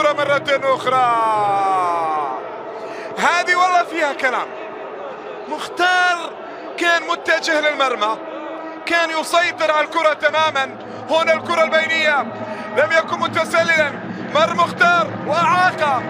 الكرة مرة أخرى. هذه والله فيها كلام. مختار كان متجه للمرمى، كان يسيطر على الكرة تماما. هنا الكرة البينية، لم يكن متسللا. مر مختار وإعاقة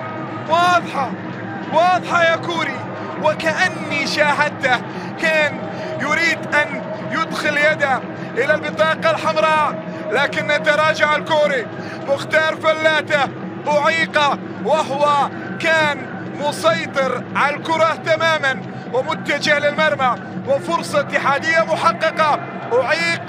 واضحة يا كوري، وكأني شاهدته كان يريد أن يدخل يده إلى البطاقة الحمراء، لكن تراجع الكوري. مختار فلاته أعيق وهو كان مسيطر على الكرة تماما ومتجه للمرمى، وفرصة اتحادية محققة. أعيق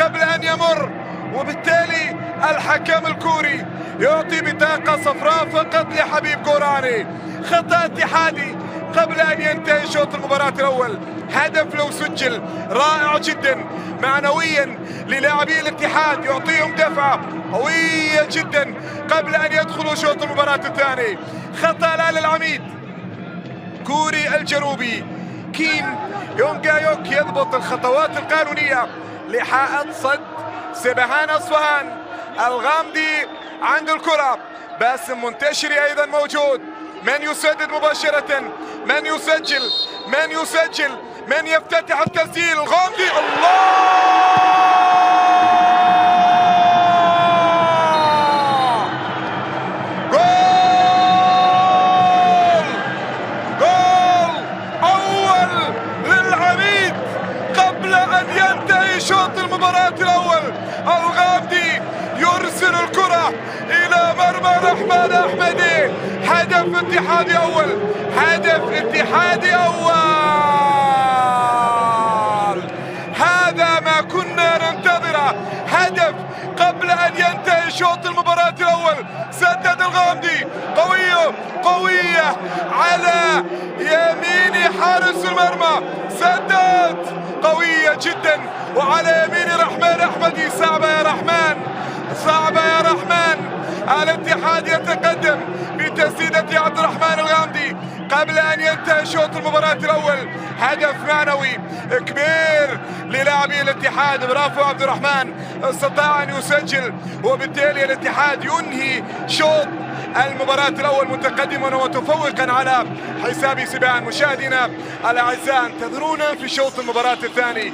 قبل أن يمر، وبالتالي الحكم الكوري يعطي بطاقة صفراء فقط لحبيب كوراني. خطأ اتحادي قبل أن ينتهي شوط المباراة الأول. هدف لو سجل رائع جدا معنويا للاعبي الاتحاد، يعطيهم دفعة قوية جدا قبل أن يدخلوا شوط المباراة الثاني. خطأ الآن العميد كوري الجنوبي كيم يونغايوك يضبط الخطوات القانونية لحائط صد سبهان أصفهان. الغامدي عند الكرة، باسم منتشري أيضا موجود. من يسدد مباشرة؟ من يسجل؟ من يفتتح التسجيل؟ الغامدي. الله! جول أول للعميد قبل أن ينتهي شوط المباراة الأول. الغامدي يرسل الكرة إلى مرمى رحمن أحمدي. هدف اتحادي أول. هذا ما كنا ننتظره، هدف قبل أن ينتهي شوط المباراة الأول. سدد الغامدي قوية على يمين حارس المرمى، سدد قوية جدا وعلى يمين رحمن أحمدي. صعبة يا رحمن. الاتحاد يتقدم بتسديدة عبد الرحمن الغامدي قبل أن ينتهي شوط المباراة الأول. هدف معنوي كبير للاعبي الاتحاد. برافو عبد الرحمن، استطاع أن يسجل، وبالتالي الاتحاد ينهي شوط المباراة الأول متقدما ومتفوقا على حساب سبهان. مشاهدينا الأعزاء، انتظرونا في شوط المباراة الثاني.